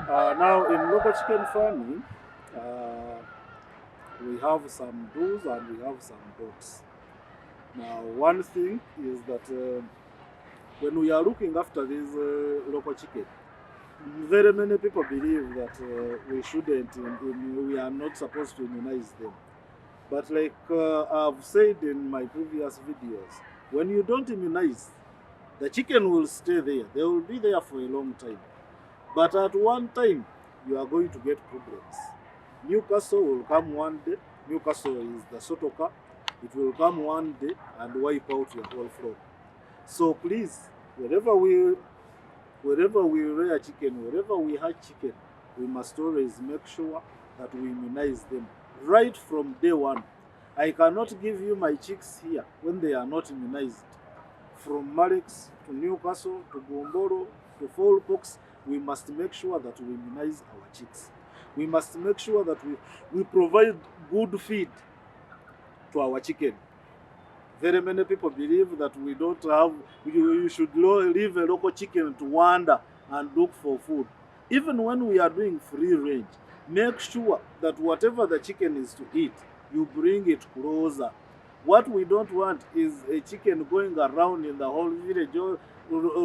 Now, in local chicken farming, uh, we have some do's and we have some don'ts. Now, one thing is that when we are looking after these local chicken, very many people believe that we shouldn't, we are not supposed to immunize them. But like I've said in my previous videos, when you don't immunize, the chicken will stay there. They will be there for a long time. But at one time, you are going to get problems. Newcastle will come one day. Newcastle is the sotoka. It will come one day and wipe out your whole flock. So please, wherever we rear chicken, wherever we hatch chicken, we must always make sure that we immunize them right from day one. I cannot give you my chicks here when they are not immunized. From Marex to Newcastle to Gomboro to Fowlpox, we must make sure that we immunize our chicks. We must make sure that we provide good feed to our chicken. Very many people believe that we don't have, you should leave a local chicken to wander and look for food. Even when we are doing free range, make sure that whatever the chicken is to eat, you bring it closer. What we don't want is a chicken going around in the whole village or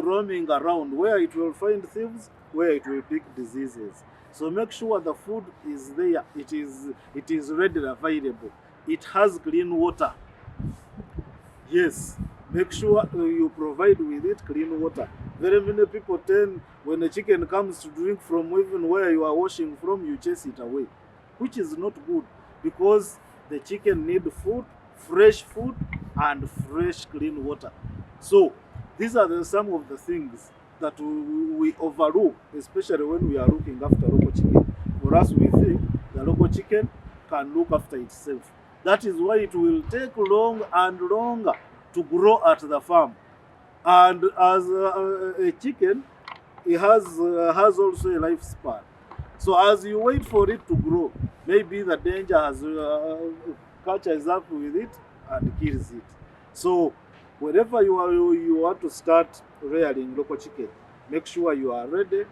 roaming around where it will find thieves, where it will pick diseases. So make sure the food is there, it is readily available. It has clean water. Yes, make sure you provide with it clean water. Very many people tend, when a chicken comes to drink from even where you are washing from, you chase it away, which is not good because the chicken need food, and fresh clean water. So these are some of the things that we overlook, especially when we are looking after local chicken. For us, we think the local chicken can look after itself. That is why it will take long and longer to grow at the farm. And as a chicken, it has also a lifespan. So as you wait for it to grow, maybe the danger has catches up with it and kills it. So whenever you want to start rearing local chicken, make sure you are ready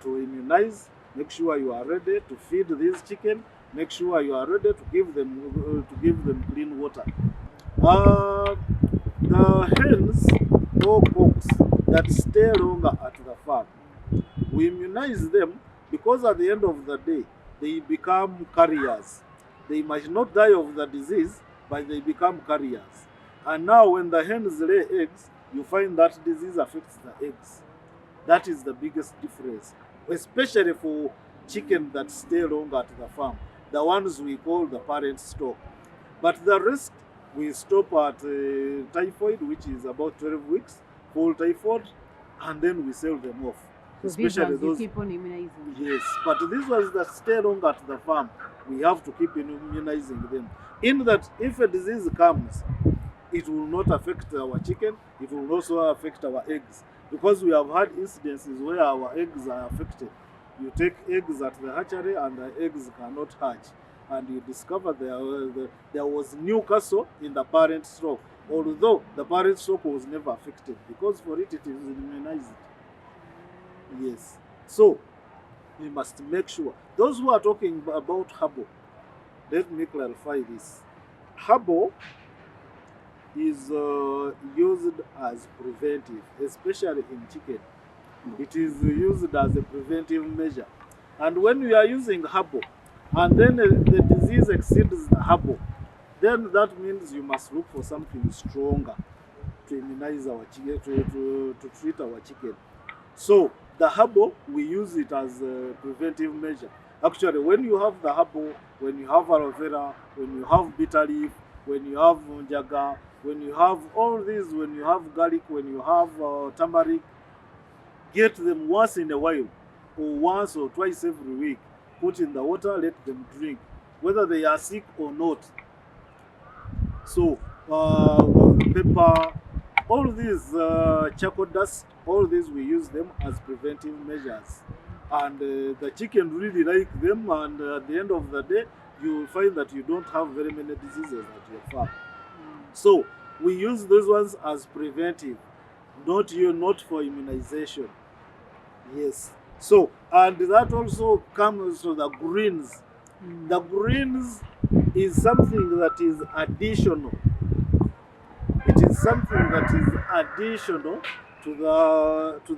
to immunize. Make sure you are ready to feed these chicken. Make sure you are ready to give them clean water. Uh, the hens or cocks that stay longer at the farm, we immunize them because at the end of the day, they become carriers. They might not die of the disease, but they become carriers. And now when the hens lay eggs, you find that disease affects the eggs. That is the biggest difference, especially for chicken that stay long at the farm, the ones we call the parent stock. But the rest, we stop at typhoid, which is about 12 weeks, full typhoid, and then we sell them off. So Especially these ones those, you keep on immunizing. yes, but these ones that stay long at the farm, we have to keep immunizing them. In that, if a disease comes, it will not affect our chicken, it will also affect our eggs. Because we have had incidences where our eggs are affected. You take eggs at the hatchery and the eggs cannot hatch. And you discover there was Newcastle in the parent stock, although the parent stock was never affected because for it is immunized. Yes. So we must make sure. Those who are talking about herbal, let me clarify this. Herbal is used as preventive, especially in chicken. It is used as a preventive measure. And when we are using herbal, and then the disease exceeds the herbal, then that means you must look for something stronger to immunize our chicken, to treat our chicken. So the herbal, we use it as a preventive measure. Actually, when you have the herbal, when you have aloe vera, when you have bitter leaf, when you have jaga, when you have all these, when you have garlic, when you have turmeric, get them once in a while, or once or twice every week. Put in the water, let them drink, whether they are sick or not. So, pepper, all these charcoal dust, all these we use them as preventive measures. And the chicken really like them, and at the end of the day, you will find that you don't have very many diseases at your farm. So, we use those ones as preventive, not for immunization. Yes. So, and that also comes to the greens. The greens is something that is additional. It is something that is additional to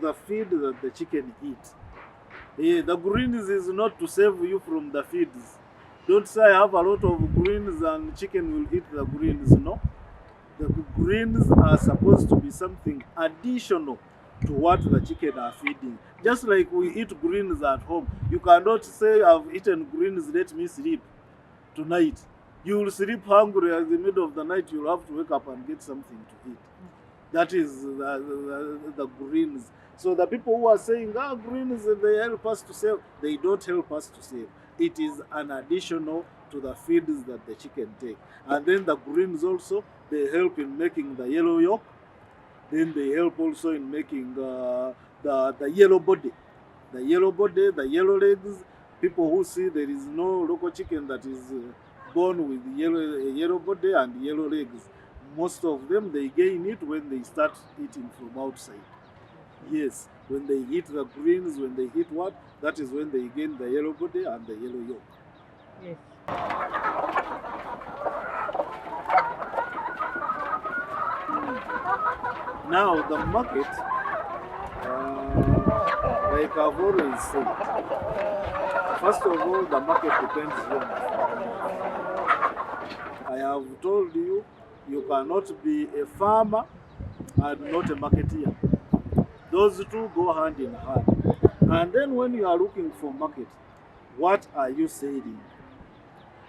the feed that the chicken eats. The greens is not to save you from the feeds. Don't say I have a lot of greens and chicken will eat the greens. No. The greens are supposed to be something additional to what the chicken are feeding. Just like we eat greens at home. You cannot say I've eaten greens, let me sleep tonight. You will sleep hungry at the middle of the night, you'll have to wake up and get something to eat. That is the greens. So the people who are saying, greens, they help us to save, they don't help us to save. It is an additional to the feeds that the chicken take. And then the greens also, they help in making the yellow yolk. Then they help also in making the yellow body. The yellow body, the yellow legs. People who see there is no local chicken that is born with yellow body and yellow legs. Most of them, they gain it when they start eating from outside. Yes, when they eat the greens, when they eat what, that is when they gain the yellow body and the yellow yolk. Yes. Now the market, like I've always said, first of all, the market depends on the farmer. I have told you, you cannot be a farmer and not a marketeer. Those two go hand in hand. And then when you are looking for market, what are you selling?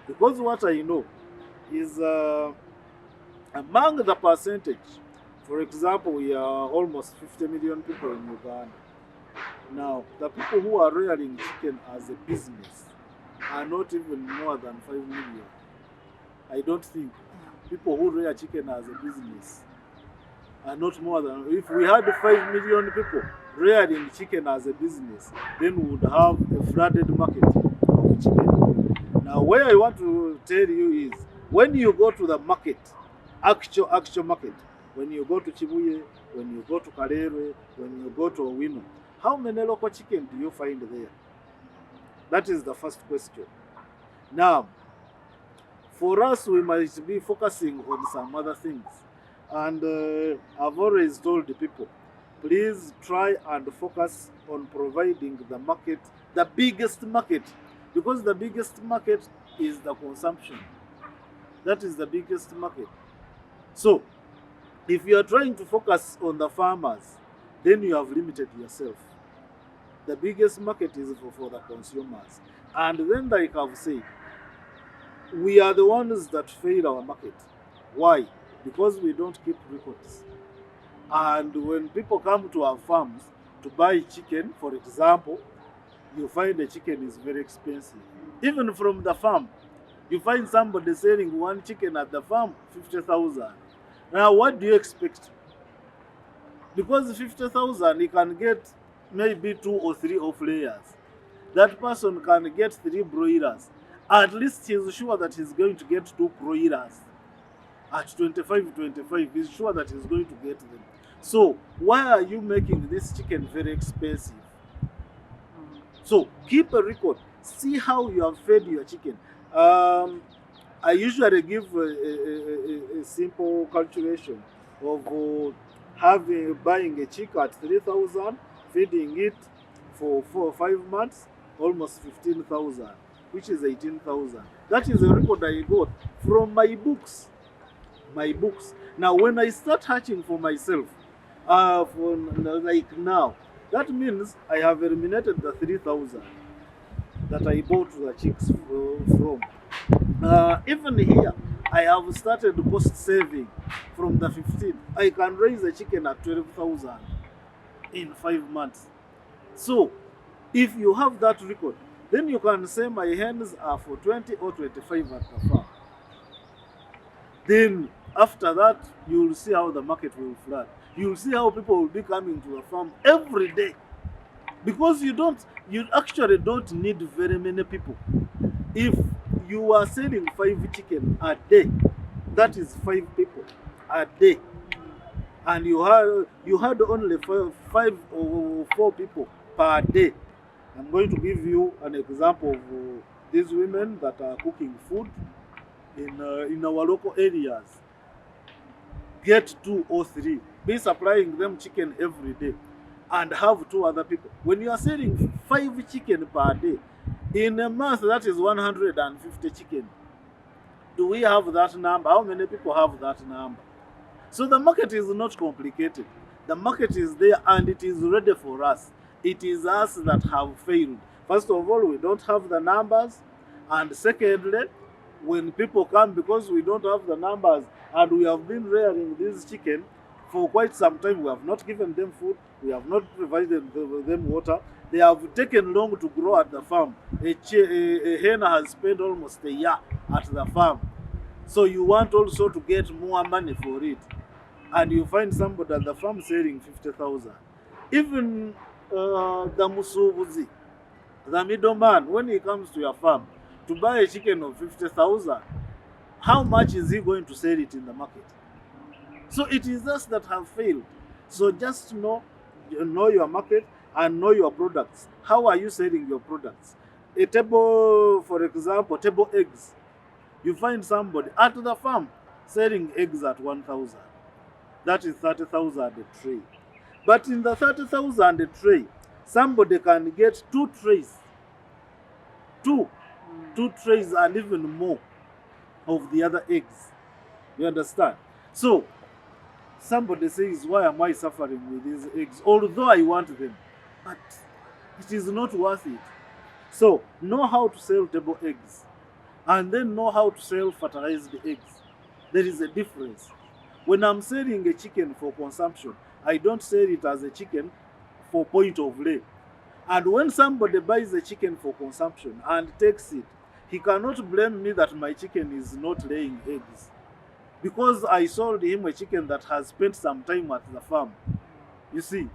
Because what I know is among the percentage, for example, we are almost 50 million people in Uganda. Now, the people who are rearing chicken as a business are not even more than 5 million. I don't think people who rear chicken as a business are not more than, if we had 5 million people rearing chicken as a business, then we would have a flooded market of chicken. Now, where I want to tell you is, when you go to the market, actual market, when you go to Chibuye, when you go to Karere, when you go to Owino, how many local chicken do you find there? That is the first question. Now, for us, we might be focusing on some other things. And I've always told the people, please try and focus on providing the market, the biggest market, because the biggest market is the consumption. That is the biggest market. So, if you are trying to focus on the farmers, then you have limited yourself. The biggest market is for the consumers. And then, like I've said, we are the ones that fail our market. Why? Because we don't keep records. And when people come to our farms to buy chicken, for example, you find the chicken is very expensive. Even from the farm, you find somebody selling one chicken at the farm, 50,000. Now, what do you expect? Because 50,000, he can get maybe 2 or 3 off layers. That person can get 3 broilers. At least he's sure that he's going to get 2 broilers. At 25, he's sure that he's going to get them. So, why are you making this chicken very expensive? So, keep a record. See how you have fed your chicken. I usually give a simple calculation of buying a chick at 3,000, feeding it for 4 or 5 months, almost 15,000, which is 18,000. That is a record I got from my books. Now, when I start hatching for myself, for like now, that means I have eliminated the 3,000 that I bought the chicks from. Even here, I have started cost saving from the 15. I can raise a chicken at 12,000 in 5 months. So, if you have that record, then you can say my hens are for 20 or 25 at the farm. Then, after that, you will see how the market will flood. You will see how people will be coming to the farm every day. Because you actually don't need very many people. If you are selling 5 chicken a day, that is 5 people a day. And you had only 5 or 4 people per day. I'm going to give you an example of these women that are cooking food in our local areas. Get 2 or 3, be supplying them chicken every day, and have 2 other people. When you are selling 5 chicken per day, in a month that is 150 chicken. Do we have that number? How many people have that number? So the market is not complicated. The market is there and it is ready for us. It is us that have failed. First of all, we don't have the numbers. And secondly, when people come, because we don't have the numbers and we have been rearing this chicken for quite some time, we have not given them food, we have not provided them water. They have taken long to grow at the farm. A hen has spent almost a year at the farm. So you want also to get more money for it. And you find somebody at the farm selling 50,000. Even the musubuzi, the middleman, when he comes to your farm to buy a chicken of 50,000, how much is he going to sell it in the market? So it is us that have failed. So just know your market and know your products. How are you selling your products? A table, for example, table eggs. You find somebody at the farm selling eggs at 1,000. That is 30,000 a tray. But in the 30,000 a tray, somebody can get 2 trays. Two trays and even more of the other eggs. You understand? So somebody says, why am I suffering with these eggs? Although I want them, but it is not worth it. So know how to sell table eggs, and then know how to sell fertilized eggs. There is a difference. When I'm selling a chicken for consumption, I don't sell it as a chicken for point of lay. And when somebody buys a chicken for consumption and takes it, he cannot blame me that my chicken is not laying eggs, because I sold him a chicken that has spent some time at the farm. You see,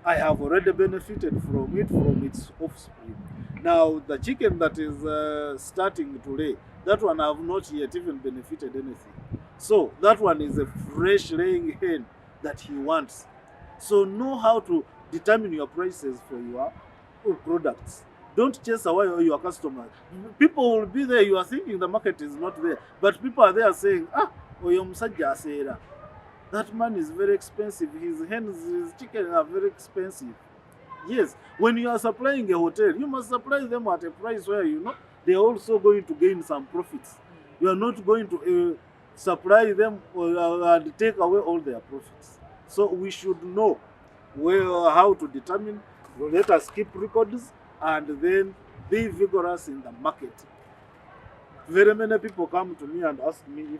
I have already benefited from it, from its offspring. Now, the chicken that is starting to lay, that one I have not yet even benefited anything. So that one is a fresh laying hen that he wants. So know how to determine your prices for your products. Don't chase away your customers. People will be there, you are thinking the market is not there, but people are there saying, oyo musajja aseera. That man is very expensive. His hens, his chicken are very expensive. Yes, when you are supplying a hotel, you must supply them at a price where you know they are also going to gain some profits. You are not going to supply them and take away all their profits. So we should know how to determine. Let us keep records and then be vigorous in the market. Very many people come to me and ask me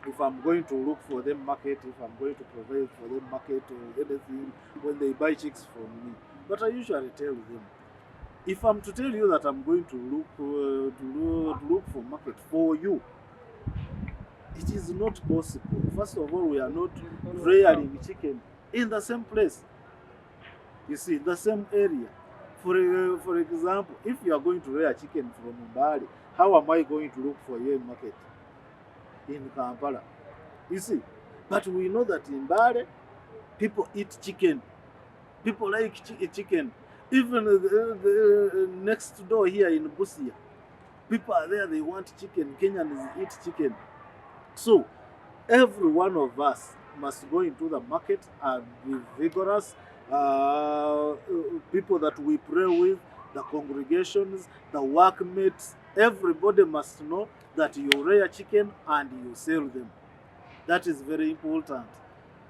if I'm going to look for them market, if I'm going to provide for them market or anything when they buy chicks from me. But I usually tell them, if I'm to tell you that I'm going to look for market for you, it is not possible. First of all, we are not rearing chicken in the same place. You see, the same area. For example, if you are going to rear chicken from Mbali, how am I going to look for you in market in Kampala? You see, but we know that in Mbali, people eat chicken. People like chicken. Even the next door here in Busia, people are there, they want chicken. Kenyans eat chicken. So every one of us must go into the market and be vigorous. People that we pray with, the congregations, the workmates, everybody must know that you rear chicken and you sell them. That is very important.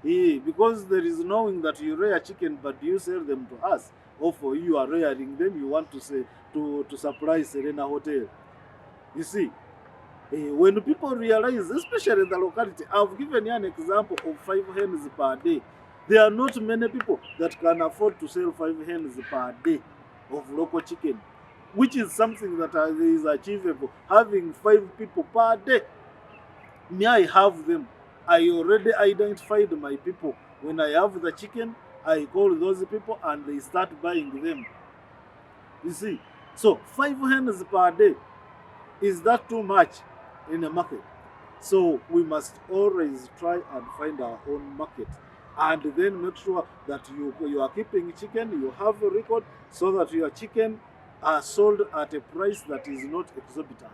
Because there is knowing that you rear chicken but you sell them to us, or for you are rearing them, you want to say to supply Serena Hotel. You see, when people realize, especially in the locality, I've given you an example of 5 hens per day. There are not many people that can afford to sell 5 hens per day of local chicken, which is something that is achievable. Having 5 people per day, me, I have them. I already identified my people. When I have the chicken, I call those people and they start buying them. You see, so 5 hens per day, is that too much in a market? So we must always try and find our own market. and then make sure that you are keeping chicken, you have a record, so that your chicken are sold at a price that is not exorbitant.